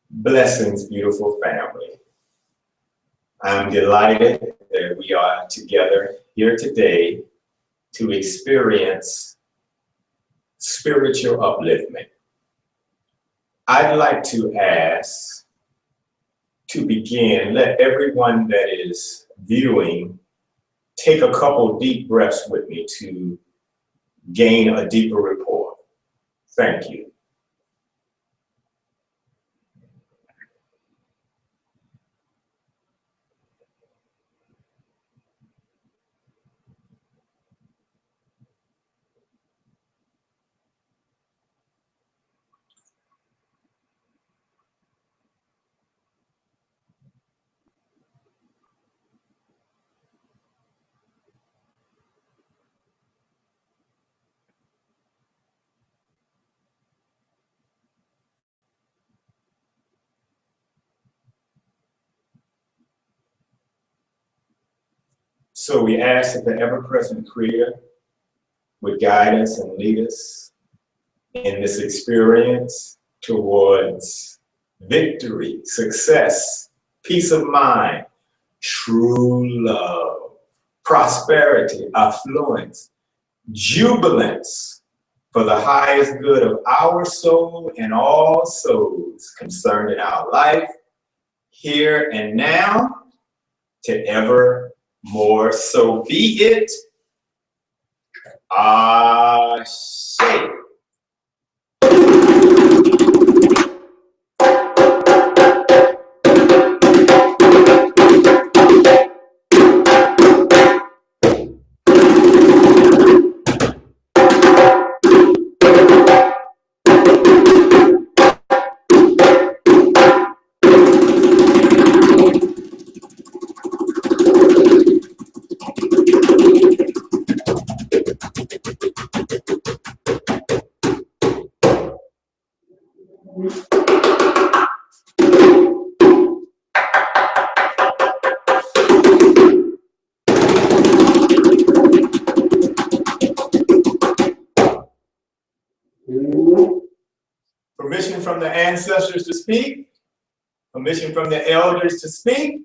Blessings, beautiful family. I'm delighted that we are together here today to experience spiritual upliftment. I'd like to ask to begin, let everyone that is viewing take a couple deep breaths with me to gain a deeper rapport. Thank you. So we ask that the ever-present Creator would guide us and lead us in this experience towards victory, success, peace of mind, true love, prosperity, affluence, jubilance for the highest good of our soul and all souls concerned in our life, here and now, to ever more. So be it. Ashe. Permission from the ancestors to speak. Permission from the elders to speak.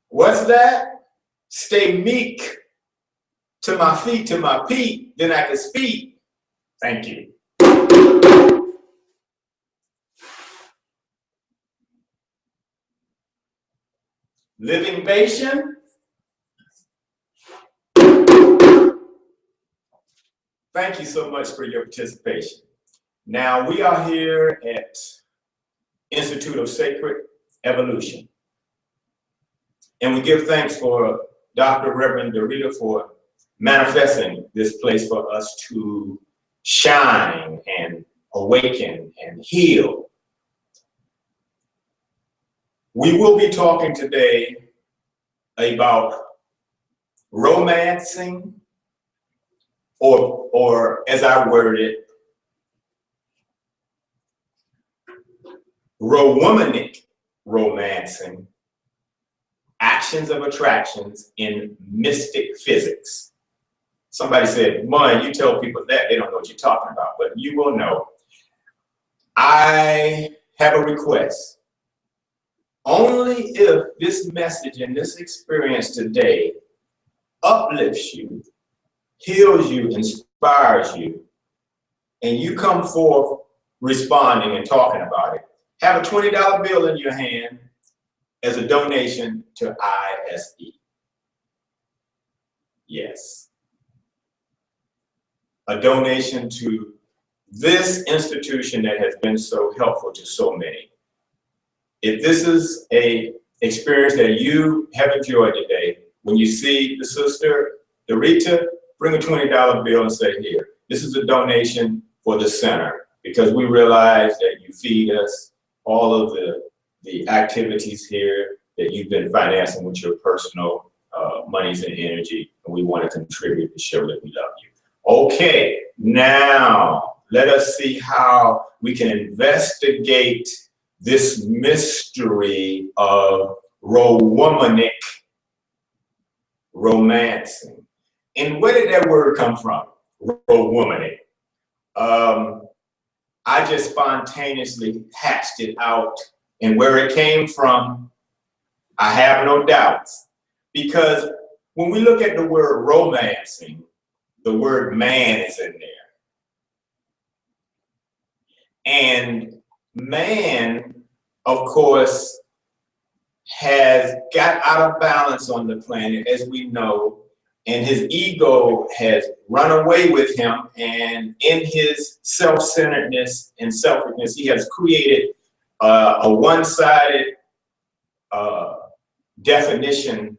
What's that? Stay meek to my feet, to my feet, then I can speak. Thank you. Living Bastion. Thank you so much for your participation. Now we are here at Institute of Sacred Evolution. And we give thanks for Dr. Reverend Dorita for manifesting this place for us to shine and awaken and heal. We will be talking today about romancing, or as I word it, womanic romancing, actions of attractions in mystic physics. Somebody said, "Mon, you tell people that, they don't know what you're talking about," but you will know. I have a request. Only if this message and this experience today uplifts you, heals you, inspires you, and you come forth responding and talking about it, have a $20 bill in your hand as a donation to ISE. Yes. A donation to this institution that has been so helpful to so many. If this is an experience that you have enjoyed today, when you see the sister, Dorita, bring a $20 bill and say, here, this is a donation for the center, because we realize that you feed us all of the activities here that you've been financing with your personal monies and energy, and we want to contribute to show that we love you. Okay, now let us see how we can investigate this mystery of womanic romancing. And where did that word come from? Womanic. I just spontaneously hatched it out. And where it came from, I have no doubts. Because when we look at the word romancing, the word man is in there. And man, of course, has got out of balance on the planet, as we know, and his ego has run away with him, and in his self-centeredness and selfishness, he has created a one-sided definition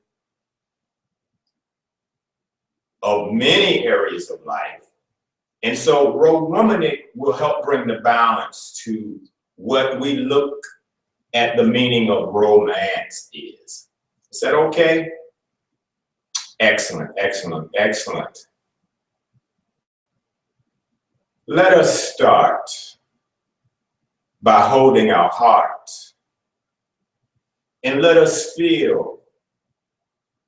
of many areas of life. And so Romanic will help bring the balance to what we look at the meaning of romance is. Is that okay? Excellent, excellent, excellent. Let us start by holding our heart, and let us feel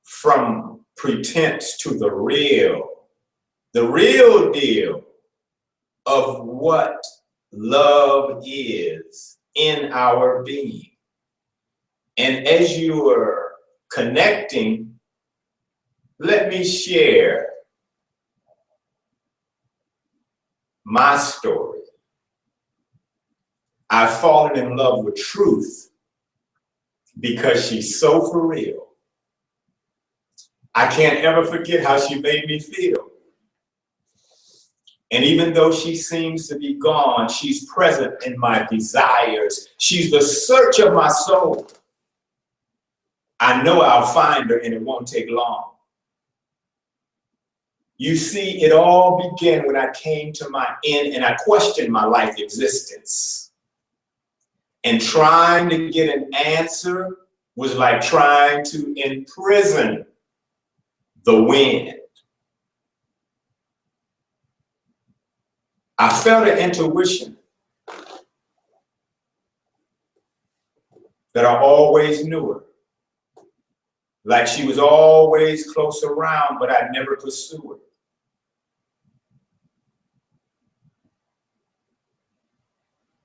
from pretense to the real deal of what love is in our being. And as you are connecting, let me share my story. I've fallen in love with truth because she's so for real. I can't ever forget how she made me feel. And even though she seems to be gone, she's present in my desires. She's the search of my soul. I know I'll find her, and it won't take long. You see, it all began when I came to my end and I questioned my life existence. And trying to get an answer was like trying to imprison the wind. I felt an intuition that I always knew her. Like she was always close around, but I never pursued her.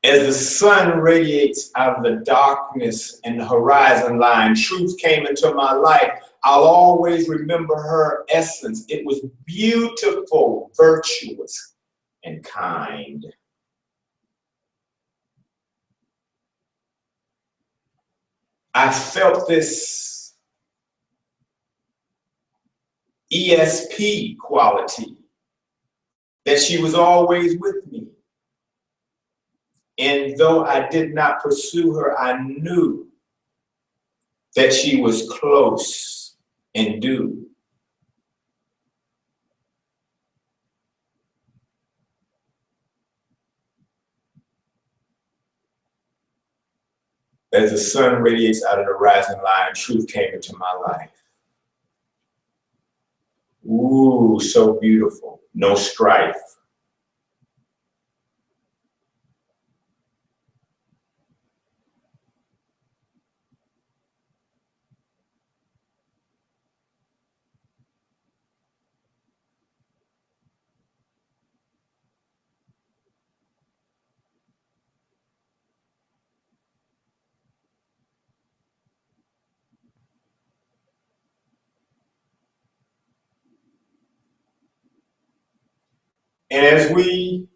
As the sun radiates out of the darkness and the horizon line, truth came into my life. I'll always remember her essence. It was beautiful, virtuous, and kind. I felt this ESP quality, that she was always with me. And though I did not pursue her, I knew that she was close and due. As the sun radiates out of the rising line, truth came into my life. Ooh, so beautiful, no strife. And as we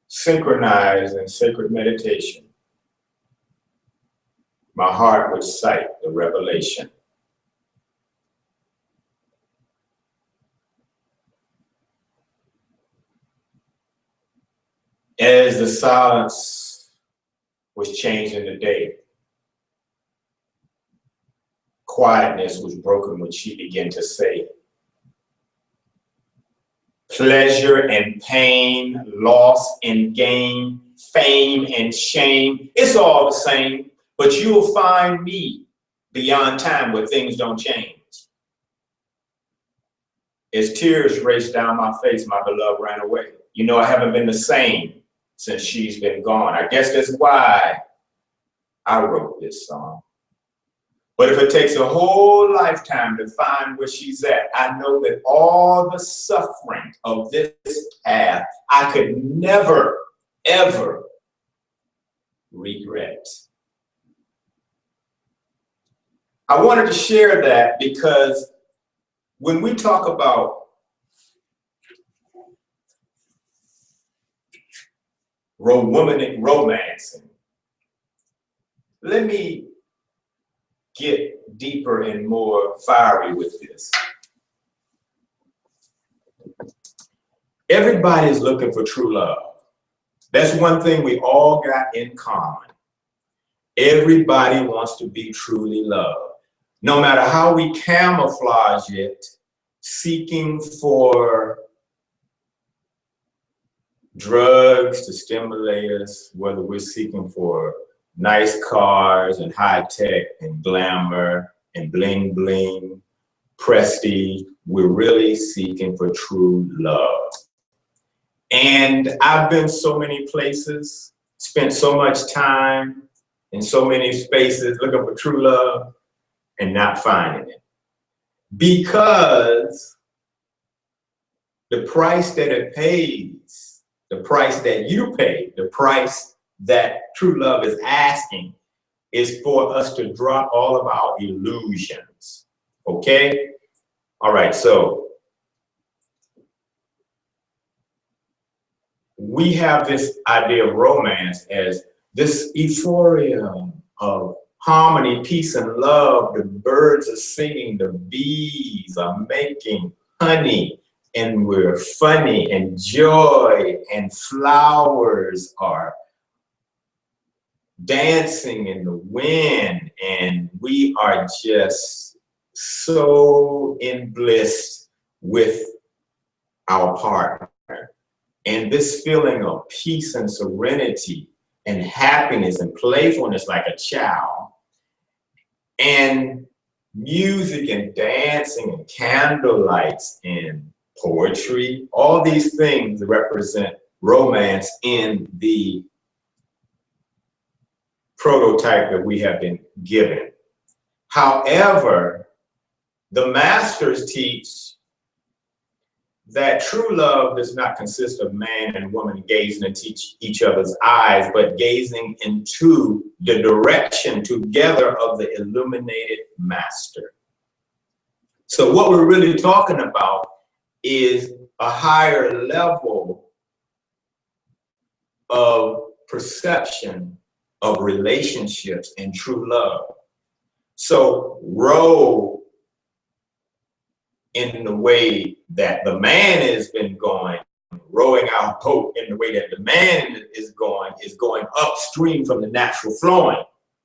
synchronize in sacred meditation, my heart would cite the revelation. As the silence was changed into day, quietness was broken when she began to say, pleasure and pain, loss and gain, fame and shame, it's all the same, but you'll find me beyond time where things don't change. As tears raced down my face, my beloved ran away. You know, I haven't been the same since she's been gone. I guess that's why I wrote this song. But if it takes a whole lifetime to find where she's at, I know that all the suffering of this path, I could never, ever regret. I wanted to share that because when we talk about romancing, let me get deeper and more fiery with this. Everybody's looking for true love. That's one thing we all got in common. Everybody wants to be truly loved. No matter how we camouflage it, seeking for drugs to stimulate us, whether we're seeking for nice cars and high tech and glamour and bling bling, prestige, we're really seeking for true love. And I've been so many places, spent so much time in so many spaces looking for true love and not finding it. Because the price that it pays, the price that you pay, the price that true love is asking is for us to drop all of our illusions. Okay? All right, so we have this idea of romance as this euphoria of harmony, peace, and love. The birds are singing, the bees are making honey, and we're funny, and joy and flowers are dancing in the wind, and we are just so in bliss with our partner. And this feeling of peace and serenity and happiness and playfulness like a child, and music and dancing and candlelights and poetry, all these things represent romance in the prototype that we have been given. However, the masters teach that true love does not consist of man and woman gazing into each other's eyes, but gazing into the direction together of the illuminated master. So what we're really talking about is a higher level of perception of relationships and true love. So row in the way that the man has been going, rowing our boat in the way that the man is going upstream from the natural flowing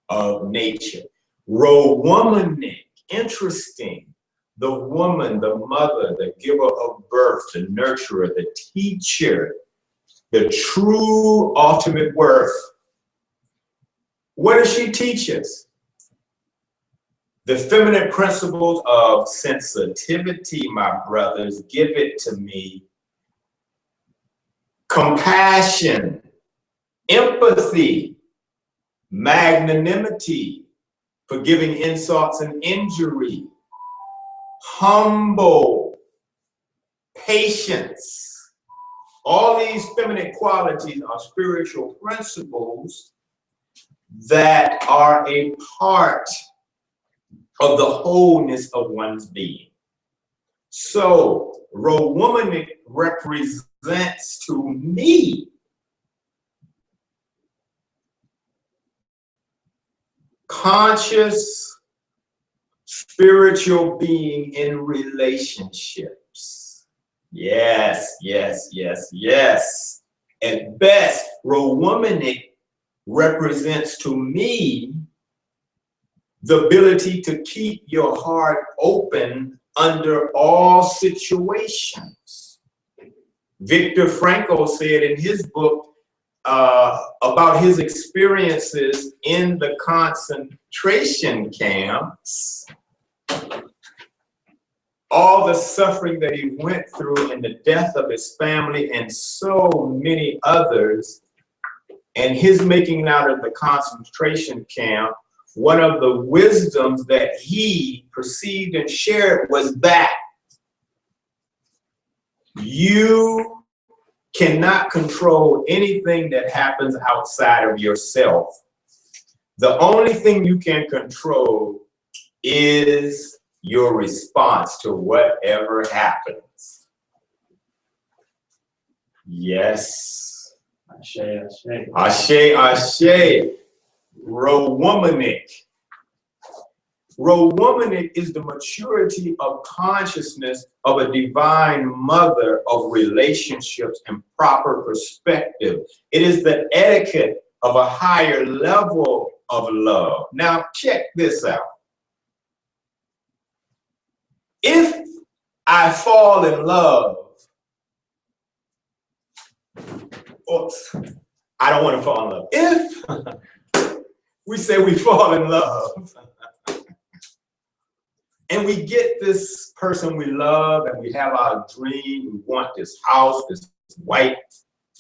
of nature. Row womanic, interesting. The woman, the mother, the giver of birth, the nurturer, the teacher, the true ultimate worth. What does she teach us? The feminine principles of sensitivity, my brothers, give it to me. Compassion, empathy, magnanimity, forgiving insults and injury, humble, patience. All these feminine qualities are spiritual principles that are a part of the wholeness of one's being. So, Womanic represents to me conscious spiritual being in relationships. Yes, yes, yes, yes. At best, Womanic represents to me the ability to keep your heart open under all situations. Viktor Frankl said in his book about his experiences in the concentration camps, all the suffering that he went through and the death of his family and so many others, and his making out of the concentration camp one of the wisdoms that he perceived and shared was that you cannot control anything that happens outside of yourself. The only thing you can control is your response to whatever happens. Yes. Ashe, ashe. Ashe, ashe. Rowomanic. Rowomanic is the maturity of consciousness of a divine mother of relationships and proper perspective. It is the etiquette of a higher level of love. Now, check this out. If I fall in love, oops, I don't want to fall in love. If we say we fall in love, and we get this person we love, and we have our dream, we want this house, this white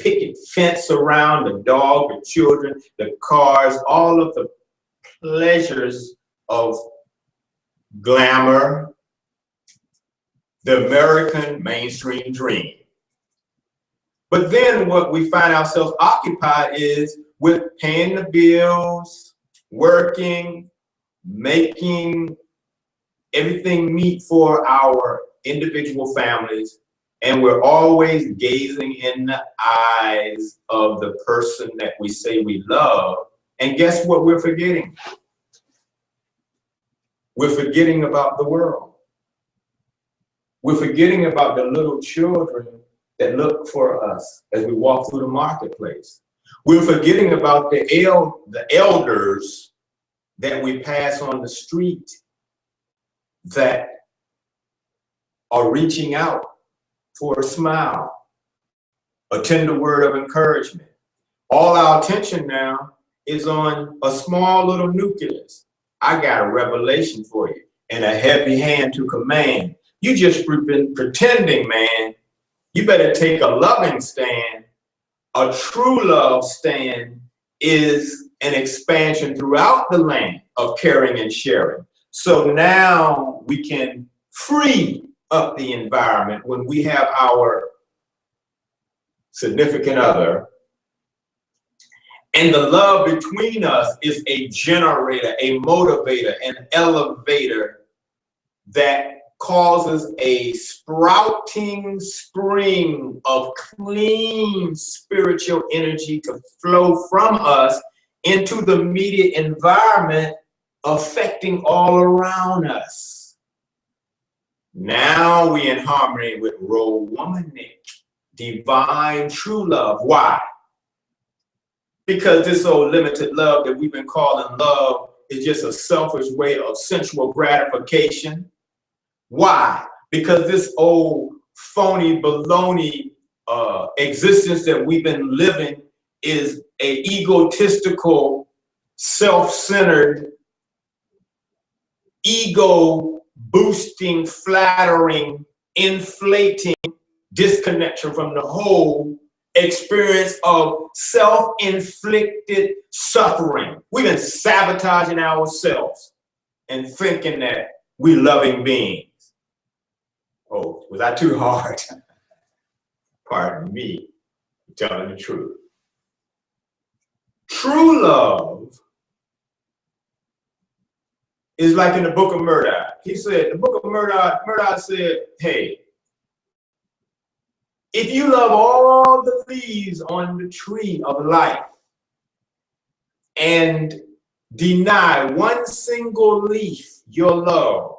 picket fence around, the dog, the children, the cars, all of the pleasures of glamour, the American mainstream dream. But then what we find ourselves occupied is with paying the bills, working, making everything meet for our individual families, and we're always gazing in the eyes of the person that we say we love. And guess what we're forgetting? We're forgetting about the world. We're forgetting about the little children that look for us as we walk through the marketplace. We're forgetting about the elders that we pass on the street that are reaching out for a smile, a tender word of encouragement. All our attention now is on a small little nucleus. I got a revelation for you and a heavy hand to command. You just been pretending, man. You better take a loving stand. A true love stand is an expansion throughout the land of caring and sharing. So now we can free up the environment when we have our significant other. And the love between us is a generator, a motivator, an elevator that causes a sprouting spring of clean spiritual energy to flow from us into the immediate environment, affecting all around us. Now we in harmony with Rowomanic, divine true love. Why? Because this old limited love that we've been calling love is just a selfish way of sensual gratification. Why? Because this old phony baloney existence that we've been living is a egotistical, self-centered, ego boosting, flattering, inflating disconnection from the whole experience of self-inflicted suffering. We've been sabotaging ourselves and thinking that we're loving beings. Oh, was I too hard? Pardon me, I'm telling the truth. True love is like in the book of Murdoch. He said, the book of Murdoch said, hey, if you love all the leaves on the tree of life and deny one single leaf your love,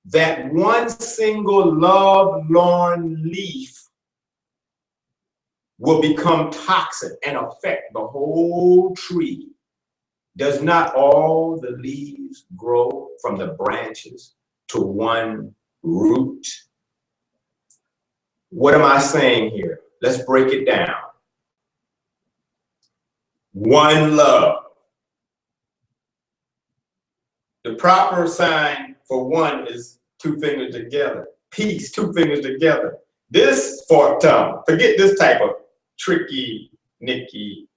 that one single love-lorn leaf will become toxic and affect the whole tree. Does not all the leaves grow from the branches to one root? What am I saying here? Let's break it down. One love. The proper sign for one is two fingers together. Peace, two fingers together. This forked tongue, forget this type of tricky, nicky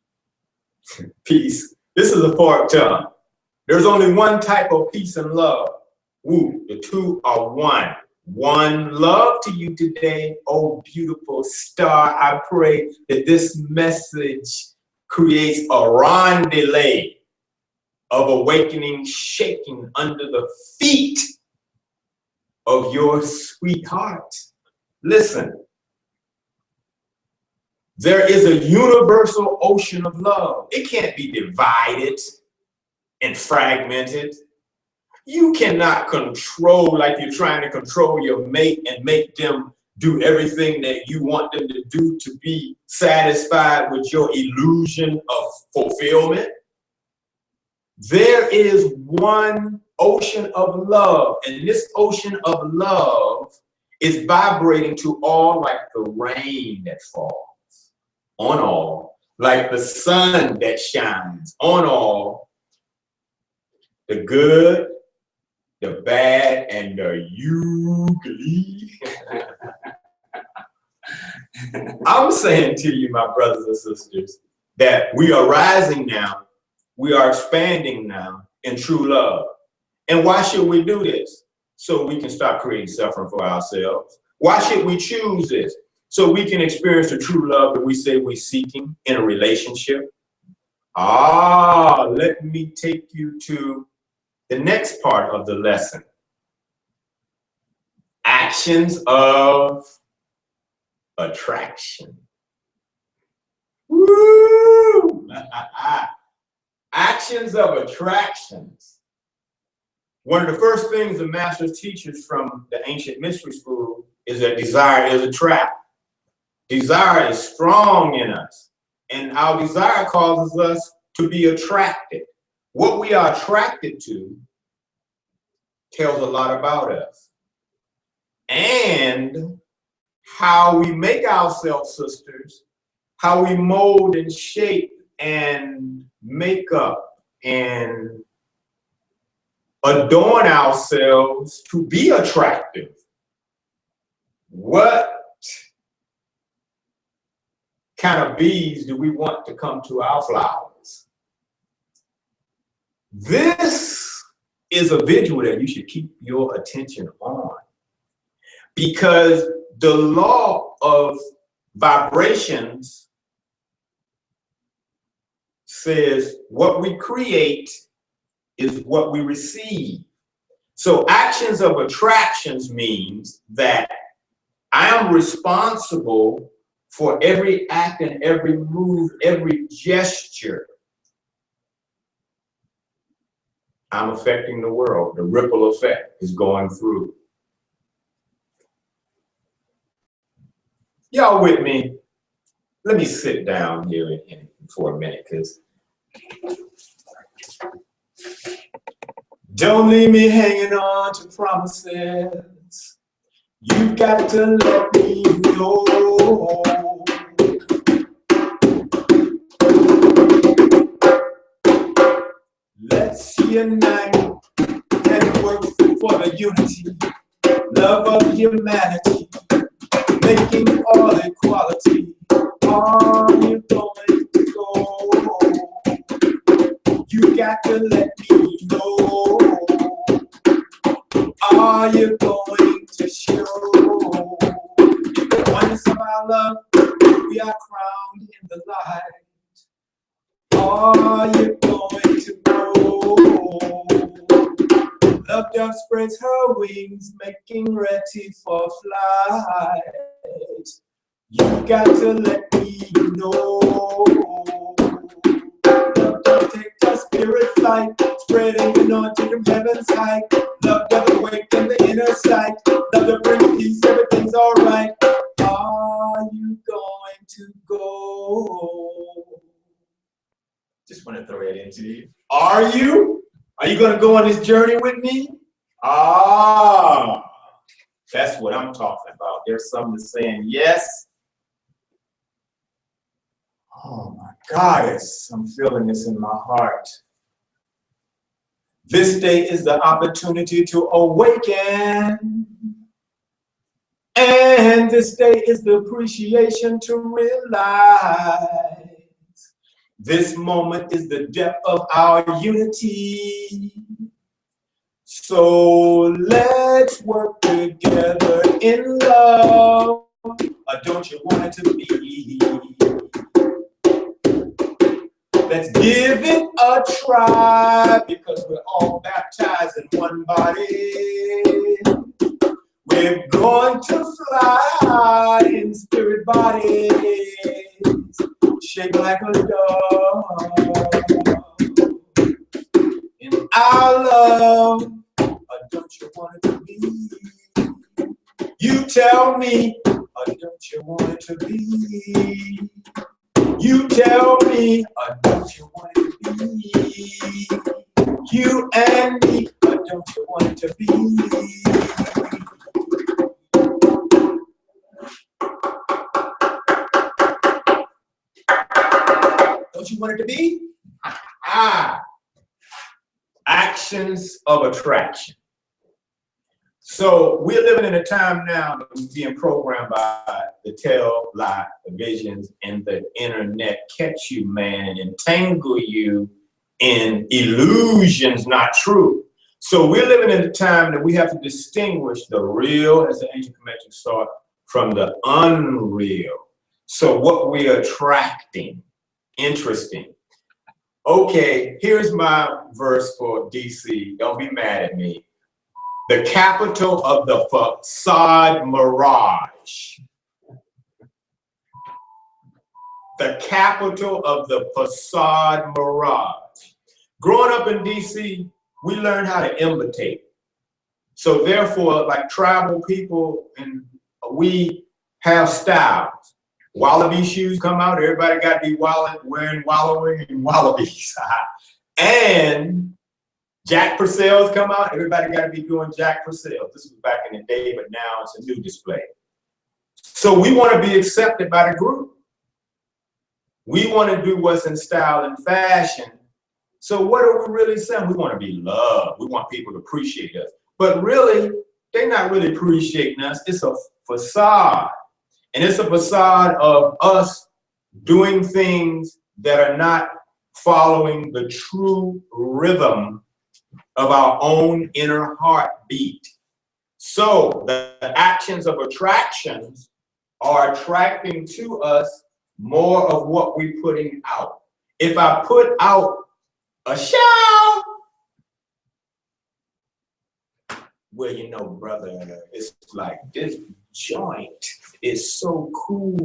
peace. This is a forked tongue. There's only one type of peace and love. Woo, the two are one. One love to you today, oh beautiful star. I pray that this message creates a rendezvous of awakening, shaking under the feet of your sweetheart. Listen, there is a universal ocean of love. It can't be divided and fragmented. You cannot control like you're trying to control your mate and make them do everything that you want them to do to be satisfied with your illusion of fulfillment. There is one ocean of love, and this ocean of love is vibrating to all like the rain that falls on all, like the sun that shines on all, the good, the bad, and the ugly. I'm saying to you, my brothers and sisters, that we are rising now, we are expanding now in true love. And why should we do this? So we can stop creating suffering for ourselves. Why should we choose this? So we can experience the true love that we say we're seeking in a relationship. Let me take you to the next part of the lesson. Actions of attraction. Woo! Actions of attractions. One of the first things the masters teaches from the ancient mystery school is that desire is a trap. Desire is strong in us, and our desire causes us to be attracted. What we are attracted to tells a lot about us. And how we make ourselves, sisters, how we mold and shape and make up and adorn ourselves to be attractive. What kind of bees do we want to come to our flowers? This is a visual that you should keep your attention on, because the law of vibrations says what we create is what we receive. So actions of attractions means that I am responsible for every act and every move, every gesture. I'm affecting the world. The ripple effect is going through. Y'all with me? Let me sit down here for a minute, because don't leave me hanging on to promises. You've got to let me know. Let's unite and work for the unity, love of humanity, making all equality. Are you going to go? You got to let me know. Are you going to show? In the oneness of our love, we are crowned in the light. Are you going to go? Love dove spreads her wings, making ready for flight. You got to let me know. Love dove take the spirit flight, spreading anointing from heaven's height. Love dove awaken the inner sight. Love to bring peace, everything's alright. Are you going to go? Just want to throw that into you. Are you? Are you going to go on this journey with me? That's what I'm talking about. There's something saying yes. Oh my goddess, I'm feeling this in my heart. This day is the opportunity to awaken. And this day is the appreciation to realize This moment is the depth of our unity. So let's work together in love. Or don't you want it to be? Let's give it a try, because we're all baptized in one body. We're going to fly in spirit bodies, shaped like a dove. In our love, or don't you want it to be? You tell me, or don't you want it to be? You tell me, or don't you want it to be? You and me, or don't you want it to be? Don't you want it to be? Actions of attraction. So we're living in a time now that we're being programmed by the tell, lie, the visions, and the internet catch you, man, and entangle you in illusions not true. So we're living in a time that we have to distinguish the real, as the ancient Kemetic thought, from the unreal. So what we're attracting, interesting. Okay, here's my verse for DC. Don't be mad at me. The capital of the facade mirage. The capital of the facade mirage. Growing up in DC, we learned how to imitate. So therefore, like tribal people, and we have styles. Wallaby shoes come out, everybody got to be wearing wallowing and wallabies. And Jack Purcells come out, everybody got to be doing Jack Purcells. This was back in the day, but now it's a new display. So we want to be accepted by the group. We want to do what's in style and fashion. So what are we really saying? We want to be loved. We want people to appreciate us. But really, they're not really appreciating us. It's a facade. And it's a facade of us doing things that are not following the true rhythm of our own inner heartbeat. So the actions of attractions are attracting to us more of what we're putting out. If I put out a shout, well, you know, brother, it's like this joint is so cool.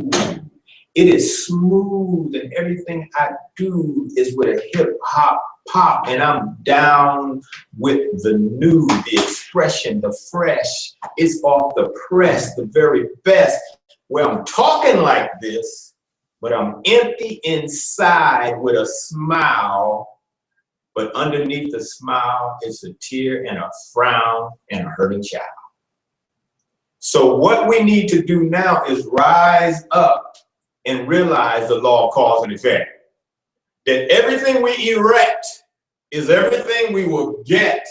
It is smooth, and everything I do is with a hip hop pop, and I'm down with the new, the expression, the fresh. It's off the press, the very best. Where I'm talking like this, but I'm empty inside with a smile. But underneath the smile is a tear and a frown and a hurting child. So what we need to do now is rise up and realize the law of cause and effect. That everything we erect is everything we will get.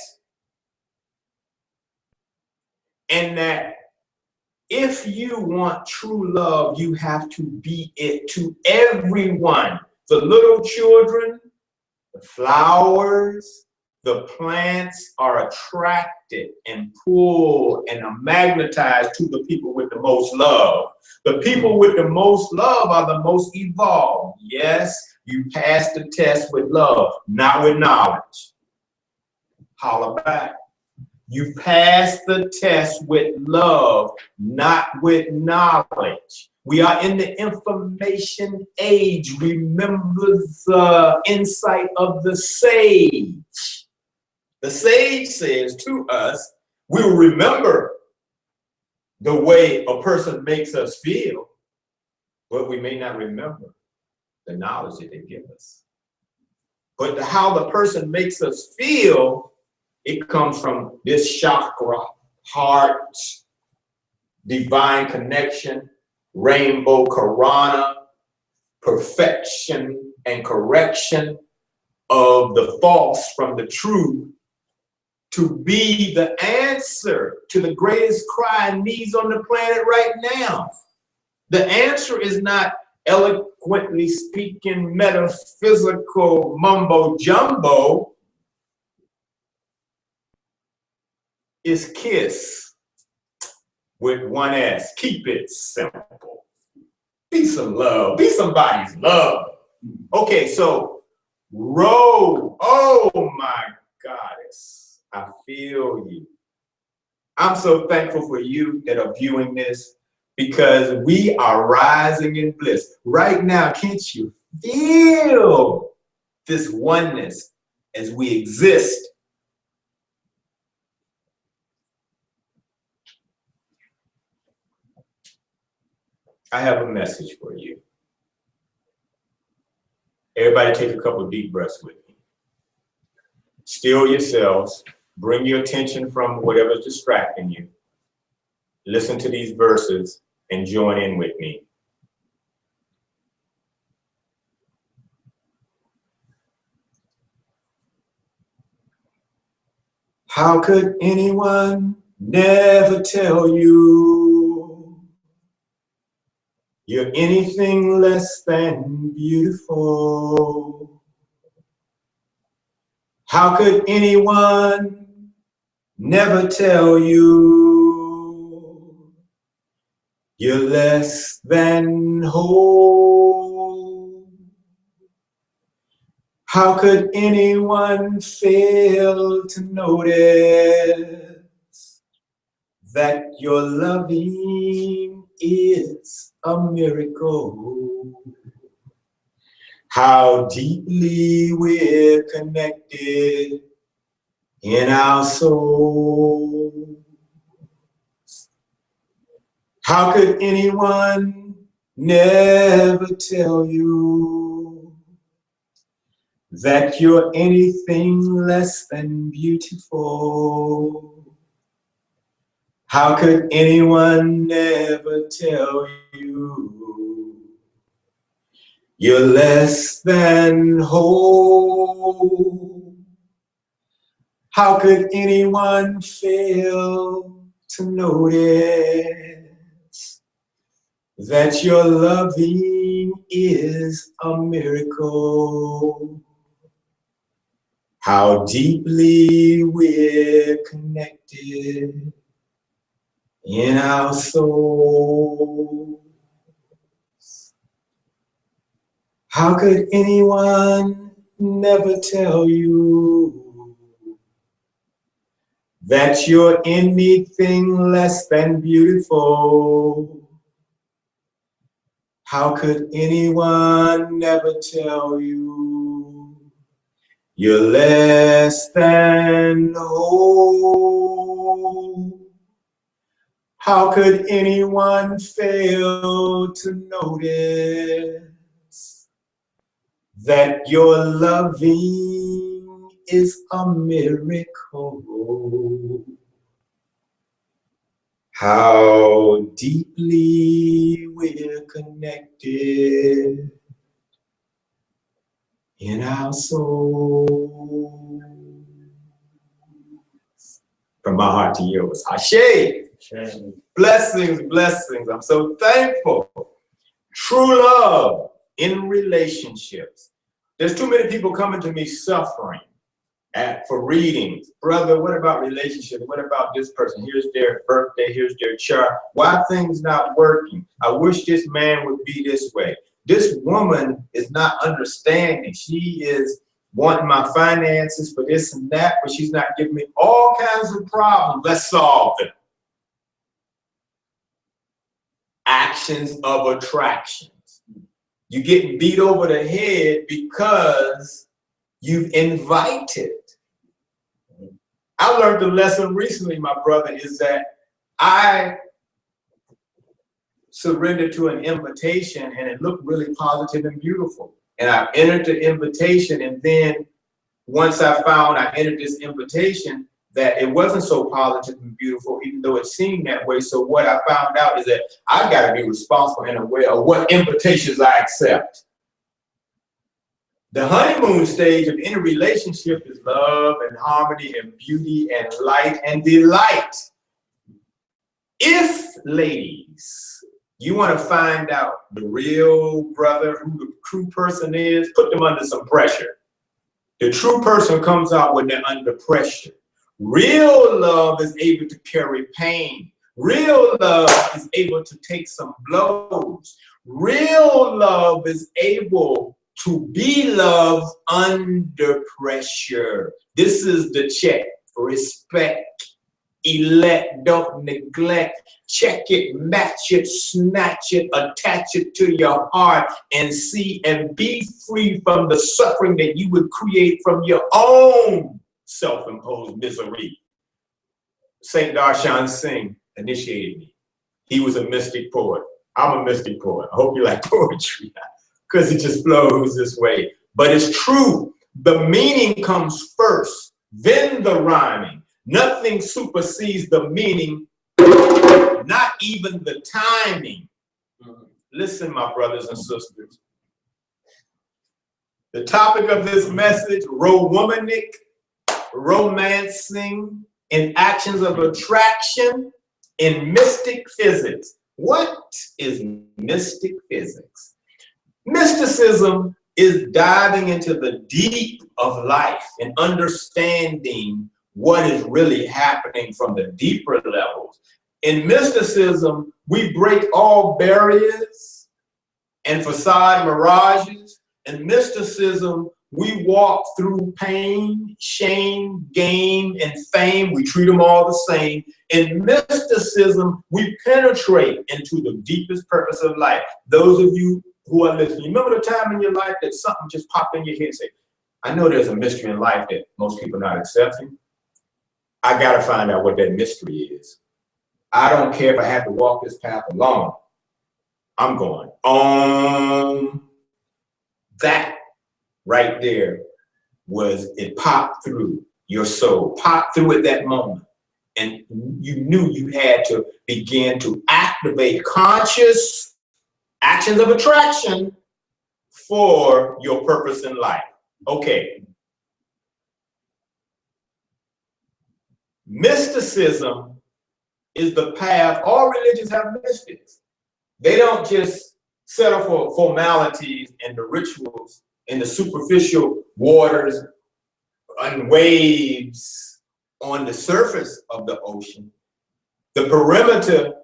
And that if you want true love, you have to be it to everyone. The little children, the flowers, the plants are attracted and pulled and are magnetized to the people with the most love. The people with the most love are the most evolved. Yes, you pass the test with love, not with knowledge. Holla back. You pass the test with love, not with knowledge. We are in the information age. Remember the insight of the sage. The sage says to us, we will remember the way a person makes us feel, but we may not remember the knowledge that they give us. But how the person makes us feel, it comes from this chakra, heart, divine connection, rainbow Karana, perfection and correction of the false from the true, to be the answer to the greatest cry and needs on the planet right now. The answer is not eloquently speaking metaphysical mumbo jumbo is KISS with one S. Keep it simple. Be some love. Be somebody's love. Okay, so row. Oh my goddess. I feel you. I'm so thankful for you that are viewing this, because we are rising in bliss. Right now, can't you feel this oneness as we exist? I have a message for you. Everybody take a couple of deep breaths with me. Still yourselves. Bring your attention from whatever's distracting you. Listen to these verses and join in with me. How could anyone never tell you you're anything less than beautiful? How could anyone never tell you you're less than whole? How could anyone fail to notice that your loving is a miracle? How deeply we're connected in our souls. How could anyone never tell you that you're anything less than beautiful? How could anyone never tell you you're less than whole? How could anyone fail to notice that your loving is a miracle? How deeply we're connected in our souls. How could anyone never tell you that you're anything less than beautiful? How could anyone never tell you you're less than whole? How could anyone fail to notice that your loving is a miracle? How deeply we're connected in our soul. From my heart to yours. Ashe. Blessings, blessings. I'm so thankful. True love in relationships. There's too many people coming to me suffering for readings. Brother, what about relationships? What about this person? Here's their birthday. Here's their chart. Why are things not working? I wish this man would be this way. This woman is not understanding. She is wanting my finances for this and that, but she's not giving me all kinds of problems. Let's solve them. Actions of attractions. You're getting beat over the head because you've invited. I learned the lesson recently, my brother, is that I surrendered to an invitation and it looked really positive and beautiful. And I entered the invitation, and then once I found I entered this invitation that it wasn't so positive and beautiful, even though it seemed that way. So what I found out is that I got to be responsible and aware of what invitations I accept. The honeymoon stage of any relationship is love and harmony and beauty and light and delight. If, ladies, You want to find out the real brother, who the true person is, put them under some pressure. The true person comes out when they're under pressure. Real love is able to carry pain. Real love is able to take some blows. Real love is able to be loved under pressure. This is the check. Respect, elect, don't neglect. Check it, match it, snatch it, attach it to your heart, and see and be free from the suffering that you would create from your own self-imposed misery. Saint Darshan Singh initiated me. He was a mystic poet. I'm a mystic poet. I hope you like poetry because it just flows this way. But it's true. The meaning comes first, then the rhyming. Nothing supersedes the meaning, not even the timing. Listen, my brothers and sisters. The topic of this message, womanic, romancing, and actions of attraction in mystic physics. What is mystic physics? Mysticism is diving into the deep of life and understanding what is really happening from the deeper levels. In mysticism, we break all barriers and facade mirages. In mysticism, we walk through pain, shame, gain, and fame. We treat them all the same. In mysticism, we penetrate into the deepest purpose of life. Those of you who are listening, remember the time in your life that something just popped in your head and say, I know there's a mystery in life that most people are not accepting. I got to find out what that mystery is. I don't care if I have to walk this path alone. I'm going on. That right there was, it popped through your soul, popped through at that moment. And you knew you had to begin to activate conscious actions of attraction for your purpose in life. Okay. Mysticism is the path. All religions have mystics. They don't just settle for formalities and the rituals and the superficial waters and waves on the surface of the ocean. The perimeter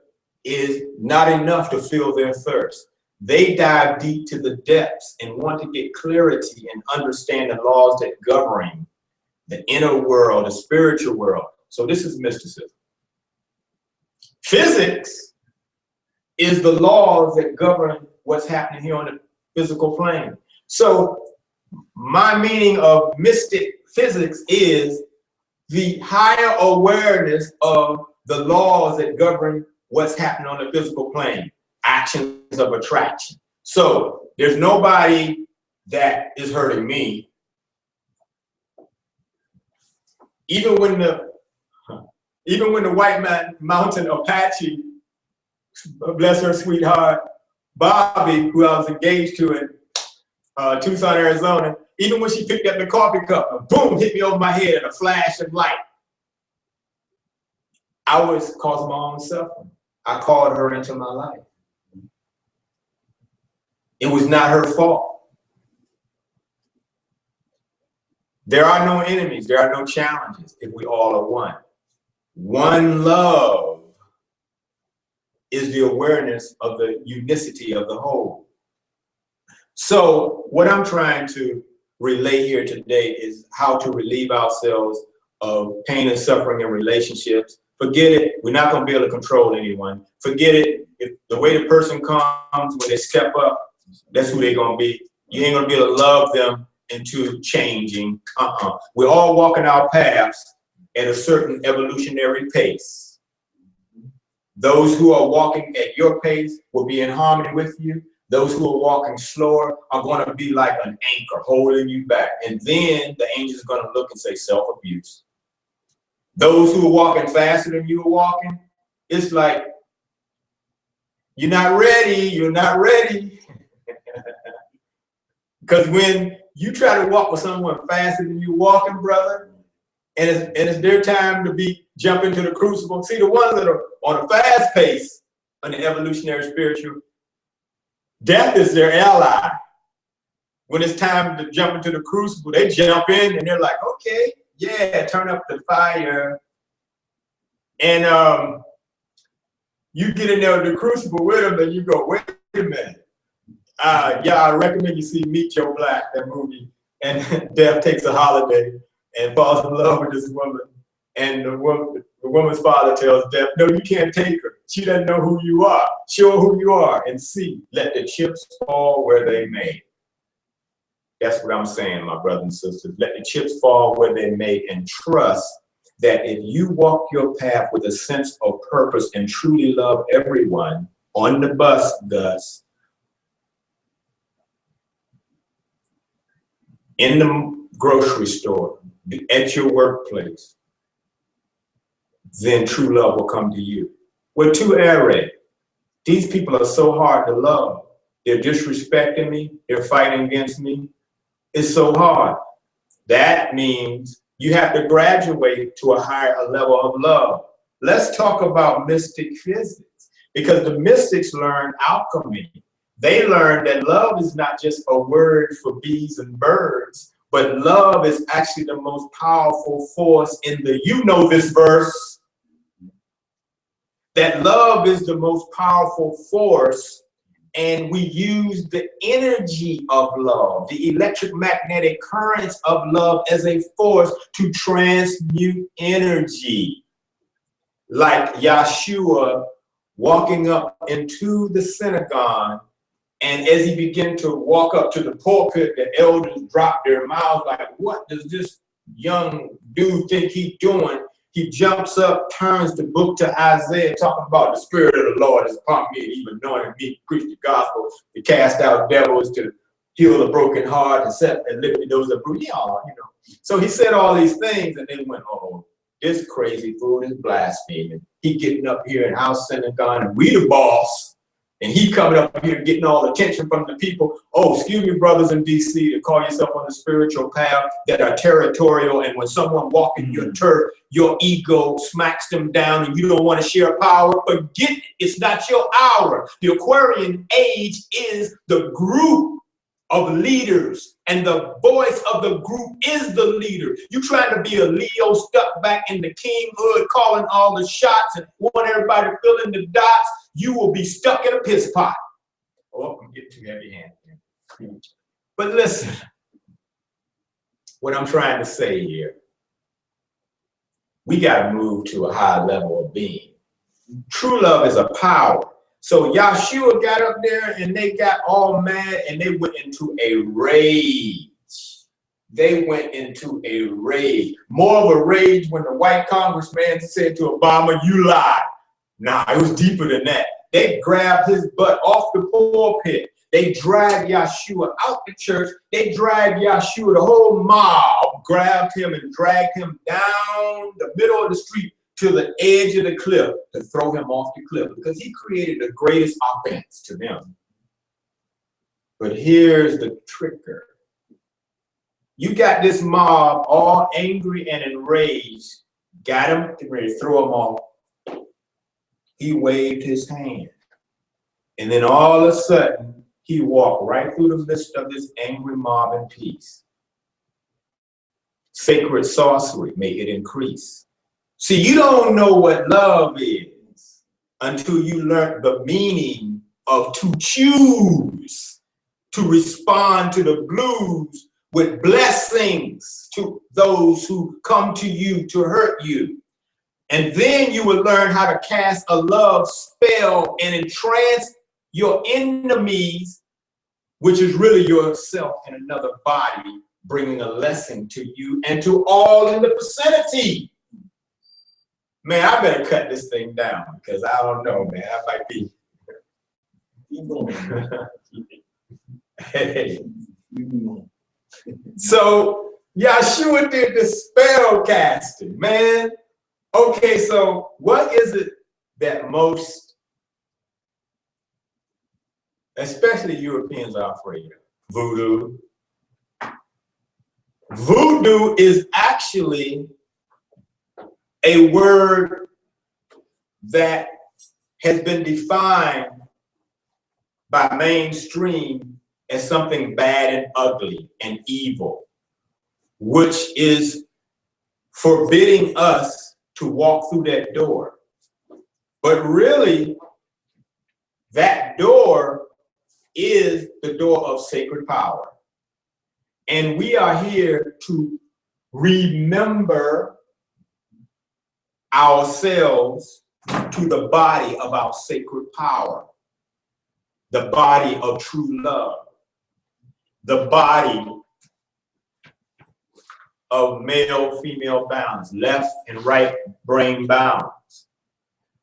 is not enough to fill their thirst. They dive deep to the depths and want to get clarity and understand the laws that govern the inner world, the spiritual world. So this is mysticism. Physics is the laws that govern what's happening here on the physical plane. So my meaning of mystic physics is the higher awareness of the laws that govern what's happening on the physical plane, actions of attraction. So there's nobody that is hurting me. Even when the White Mountain Apache, bless her sweetheart, Bobby, who I was engaged to in Tucson, Arizona, even when she picked up the coffee cup, boom, hit me over my head in a flash of light. I was causing my own suffering. I called her into my life. It was not her fault. There are no enemies. There are no challenges if we all are one. One love is the awareness of the unicity of the whole. So what I'm trying to relay here today is how to relieve ourselves of pain and suffering in relationships. Forget it. We're not going to be able to control anyone. Forget it. If the way the person comes, when they step up, that's who they're going to be. You ain't going to be able to love them into changing. We're all walking our paths at a certain evolutionary pace. Those who are walking at your pace will be in harmony with you. Those who are walking slower are going to be like an anchor holding you back. And then the angels are going to look and say self-abuse. Those who are walking faster than you are walking, it's like, you're not ready, you're not ready. Because when you try to walk with someone faster than you walking, brother, and it's their time to jump into the crucible. See, the ones that are on a fast pace on the evolutionary spiritual, death is their ally. When it's time to jump into the crucible, they jump in and they're like, okay, yeah, turn up the fire. And you get in there with the crucible with them and you go, wait a minute. Yeah, I recommend you see Meet Joe Black, that movie. And Death takes a holiday and falls in love with this woman. And the woman's father tells Death, no, you can't take her. She doesn't know who you are. Show her who you are and see. Let the chips fall where they may. That's what I'm saying, my brothers and sisters. Let the chips fall where they may, and trust that if you walk your path with a sense of purpose and truly love everyone on the bus, Gus, in the grocery store, at your workplace, then true love will come to you. We're too arrogant. These people are so hard to love. They're disrespecting me. They're fighting against me. It's so hard. That means you have to graduate to a higher level of love. Let's talk about mystic physics, because the mystics learned alchemy. They learned that love is not just a word for bees and birds, but love is actually the most powerful force in the, you know this verse, that love is the most powerful force, and we use the energy of love, the electromagnetic currents of love as a force to transmute energy. Like Yeshua walking up into the synagogue, and as he began to walk up to the pulpit, the elders dropped their mouths like, what does this young dude think he's doing? He jumps up, turns the book to Isaiah, talking about the Spirit of the Lord is upon me, and he anointed me to preach the gospel, to cast out devils, to heal the broken heart, and set and lift those that bruised. Yeah, you know. So he said all these things, and then went, oh, this crazy fool is blaspheming. He getting up here in our synagogue, and we the boss. And he coming up here getting all the attention from the people. Oh, excuse me, brothers in D.C., to call yourself on the spiritual path that are territorial. And when someone walking your turf, your ego smacks them down and you don't want to share power. Forget it. It's not your hour. The Aquarian age is the group of leaders, and the voice of the group is the leader. You trying to be a Leo stuck back in the king hood, calling all the shots and want everybody to fill in the dots, you will be stuck in a piss pot. Oh, I'm getting too heavy handed. But listen, what I'm trying to say here, we got to move to a high level of being. True love is a power. So Yeshua got up there and they got all mad and they went into a rage. They went into a rage. More of a rage when the white congressman said to Obama, you lied. Nah, it was deeper than that. They grabbed his butt off the pulpit. They dragged Yeshua out the church. They dragged Yeshua, the whole mob grabbed him and dragged him down the middle of the street to the edge of the cliff to throw him off the cliff, because he created the greatest offense to them. But here's the tricker. You got this mob all angry and enraged, got him ready to throw him off. He waved his hand. And then all of a sudden, he walked right through the midst of this angry mob in peace. Sacred sorcery made it increase. See, you don't know what love is until you learn the meaning of to choose to respond to the blues with blessings to those who come to you to hurt you. And then you will learn how to cast a love spell and entrance your enemies, which is really yourself in another body, bringing a lesson to you and to all in the vicinity. Man, I better cut this thing down because I don't know, man. I might be. Hey. So Yeshua did the spell casting, man. Okay, so what is it that most, especially Europeans, are afraid of? Voodoo. Voodoo is actually a word that has been defined by mainstream as something bad and ugly and evil, which is forbidding us to walk through that door. But really, that door is the door of sacred power. And we are here to remember ourselves to the body of our sacred power, the body of true love, the body of male-female balance, left and right brain balance,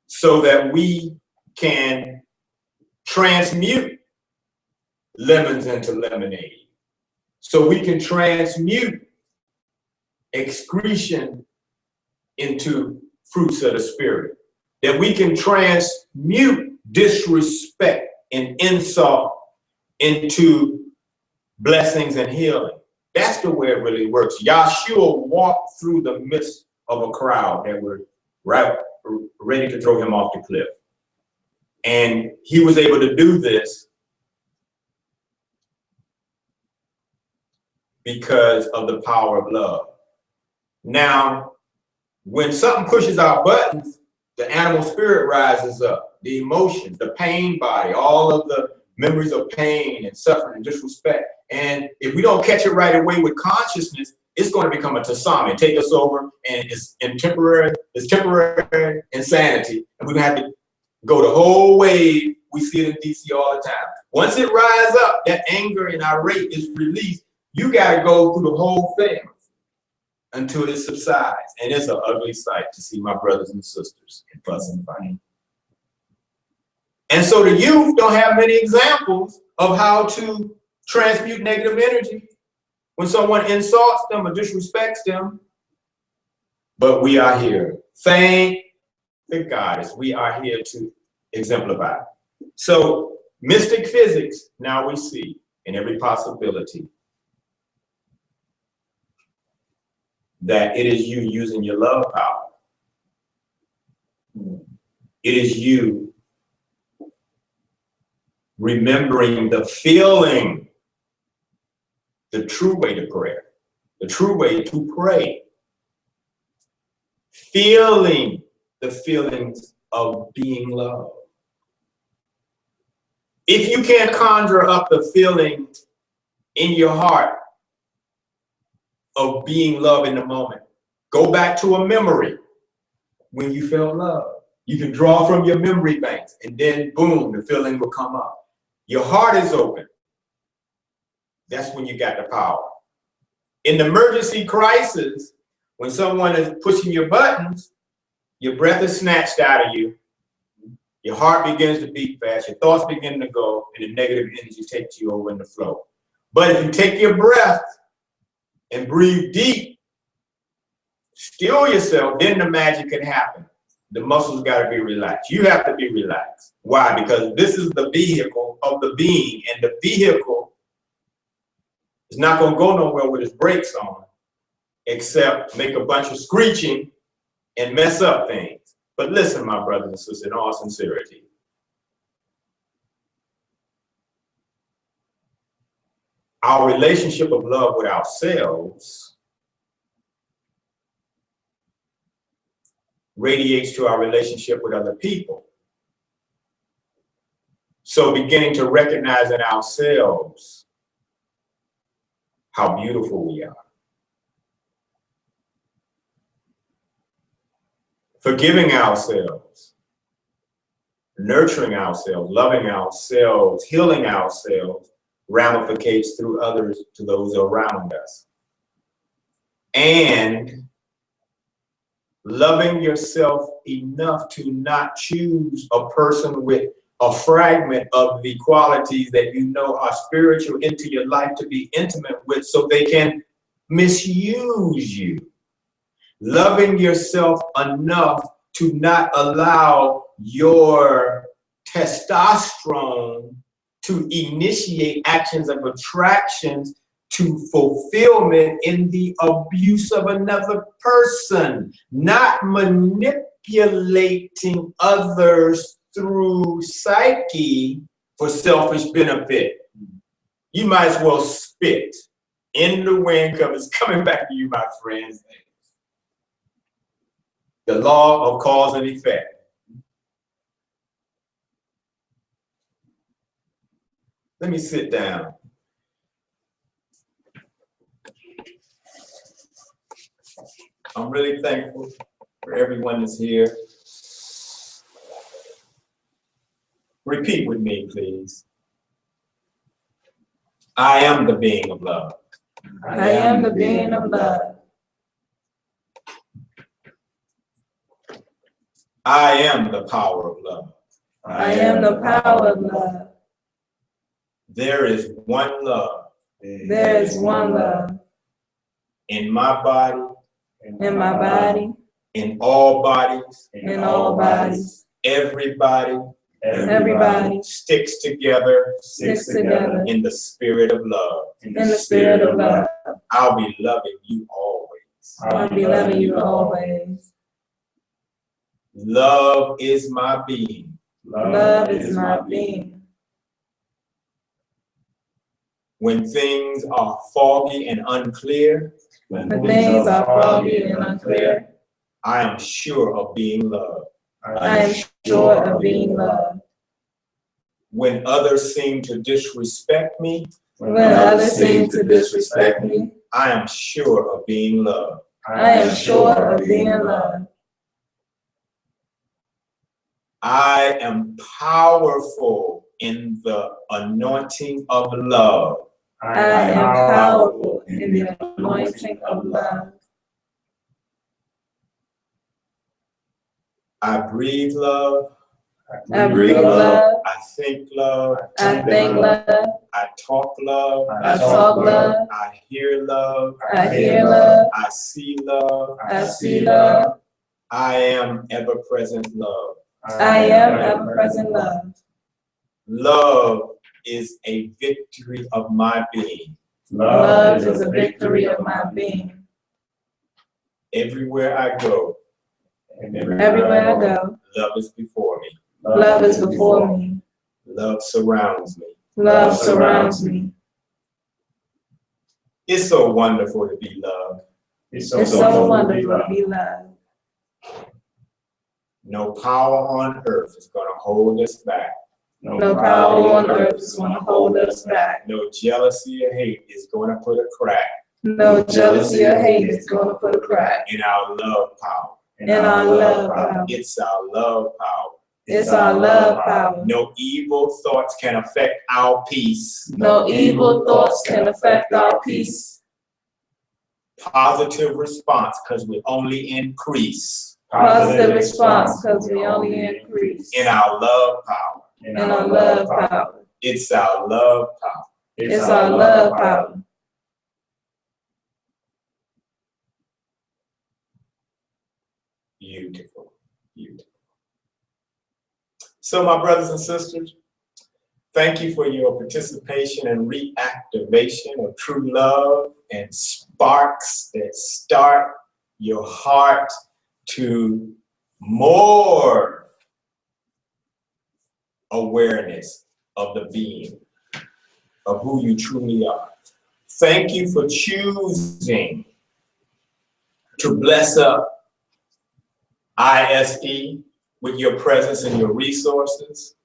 so that we can transmute lemons into lemonade, so we can transmute excretion into fruits of the spirit, that we can transmute disrespect and insult into blessings and healing. That's the way it really works. Yahshua walked through the midst of a crowd that were ready to throw him off the cliff. And he was able to do this because of the power of love. Now, when something pushes our buttons, the animal spirit rises up, the emotions, the pain body, all of the memories of pain and suffering and disrespect. And if we don't catch it right away with consciousness, it's going to become a tsunami, take us over, and it's temporary insanity. And we're going to have to go the whole wave. We see it in DC all the time. Once it rises up, that anger and irate is released. You got to go through the whole thing until it subsides. And it's an ugly sight to see my brothers and sisters in fuss and fight. And so the youth don't have many examples of how to transmute negative energy when someone insults them or disrespects them. But we are here. Thank the goddess. We are here to exemplify. So mystic physics, now we see in every possibility that it is you using your love power. It is you remembering the feeling, the true way to prayer, the true way to pray. Feeling the feelings of being loved. If you can't conjure up the feeling in your heart of being loved in the moment, go back to a memory when you felt love. You can draw from your memory banks, and then boom, the feeling will come up. Your heart is open. That's when you got the power. In the emergency crisis, when someone is pushing your buttons, your breath is snatched out of you, your heart begins to beat fast, your thoughts begin to go, and the negative energy takes you over in the flow. But if you take your breath and breathe deep, still yourself, then the magic can happen. The muscles got to be relaxed. You have to be relaxed. Why? Because this is the vehicle of the being, and the vehicle is not going to go nowhere with its brakes on, except make a bunch of screeching and mess up things. But listen, my brothers and sisters, in all sincerity, our relationship of love with ourselves radiates to our relationship with other people. So beginning to recognize in ourselves how beautiful we are. Forgiving ourselves, nurturing ourselves, loving ourselves, healing ourselves, ramificates through others to those around us. And loving yourself enough to not choose a person with a fragment of the qualities that you know are spiritual into your life to be intimate with, so they can misuse you. Loving yourself enough to not allow your testosterone to initiate actions of attractions to fulfillment in the abuse of another person, not manipulating others through psyche for selfish benefit. You might as well spit in the wind because it's coming back to you, my friends. The law of cause and effect. Let me sit down. I'm really thankful for everyone that's here. Repeat with me, please. I am the being of love. I am the being of love. I am the power of love. I am the power of love. There is one love. There is one love. In my body. In my body. In all bodies. In all bodies. Everybody. Everybody sticks together. In the spirit of love. In the spirit of love. I'll be loving you always. I'll be loving you always. Love is my being. Love is my being. When things are foggy and unclear, When things are foggy and unclear, I am sure of being loved. I am sure of being loved. When others seem to disrespect me, When others seem to disrespect me, I am sure of being loved. I am sure of being loved. I am powerful in the anointing of love. I am powerful in the anointing of love. I breathe love. I breathe love. I think love. I think love. I talk love. I talk love. I hear love. I hear love. I see love. I see love. I am ever-present love. I am ever-present love. Love is a victory of my being. Love is a victory of my being. Everywhere I go, Everywhere I go, love is before me. love is before me. Love surrounds me. Love surrounds me. It's so wonderful to be loved. It's so wonderful to be loved. No power on earth is going to hold us back. No power on earth is going to hold us back. No jealousy or hate is going to put a crack No jealousy or hate is going to put a crack in our love power. in our love power. It's our love power. It's our love power. No evil thoughts can affect our peace. No evil thoughts can affect our peace. Positive response because we only increase Positive response because we only increase in our love power. in our love power. It's our love power. It's our love power. Beautiful, beautiful. So my brothers and sisters, thank you for your participation and reactivation of true love and sparks that start your heart to more awareness of the being, of who you truly are. Thank you for choosing to bless up ISE with your presence and your resources.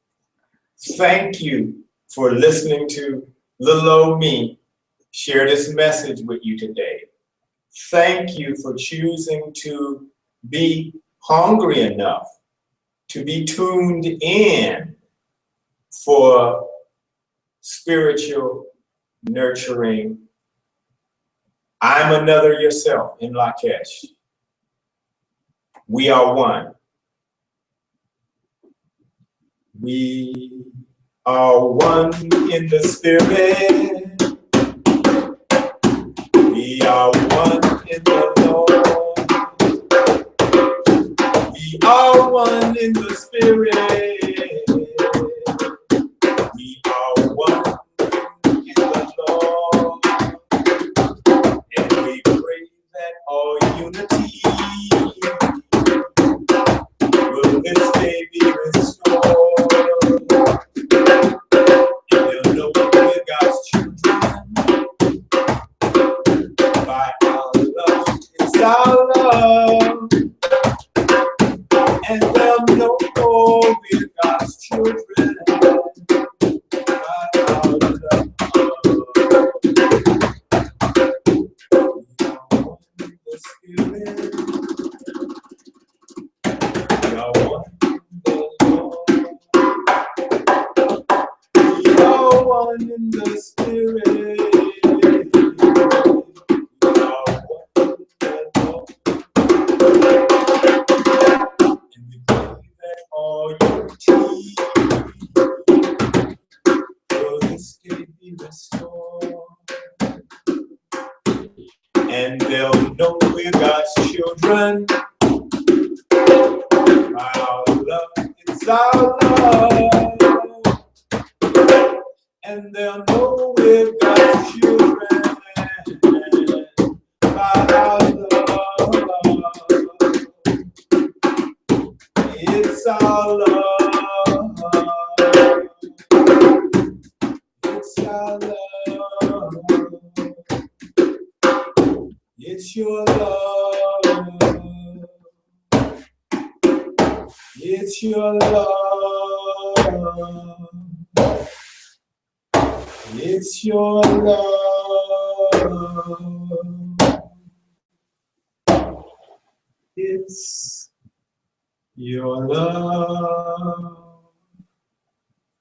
Thank you for listening to little old me share this message with you today. Thank you for choosing to be hungry enough to be tuned in for spiritual nurturing. I'm another yourself in Lakesh. We are one. We are one in the spirit. We are one in the Lord. We are one in the spirit. We are one in the Lord. And we pray that all unity will this day be restored. one in the spirit. And we pray that all your teeth will this day be restored. And they'll know we're God's children. Our love, it's our love. And they'll know we're God's children. By our love, it's our love. It's our love. It's your love. It's your love. It's your love. It's your love.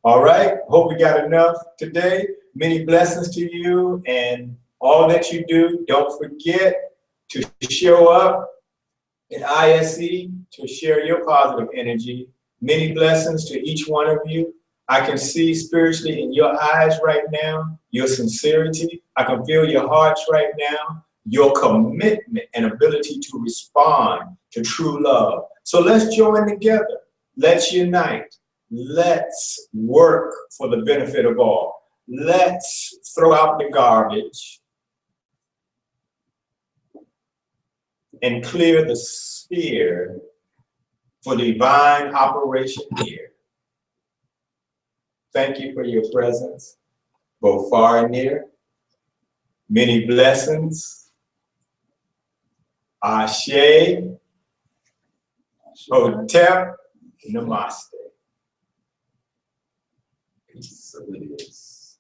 All right. Hope we got enough today. Many blessings to you and all that you do. Don't forget to show up at ISE to share your positive energy. Many blessings to each one of you. I can see spiritually in your eyes right now, your sincerity. I can feel your hearts right now, your commitment and ability to respond to true love. So let's join together. Let's unite. Let's work for the benefit of all. Let's throw out the garbage and clear the sphere for divine operation here. Thank you for your presence, both far and near. Many blessings. Ashe, Hotep, Namaste. Peace. So it is.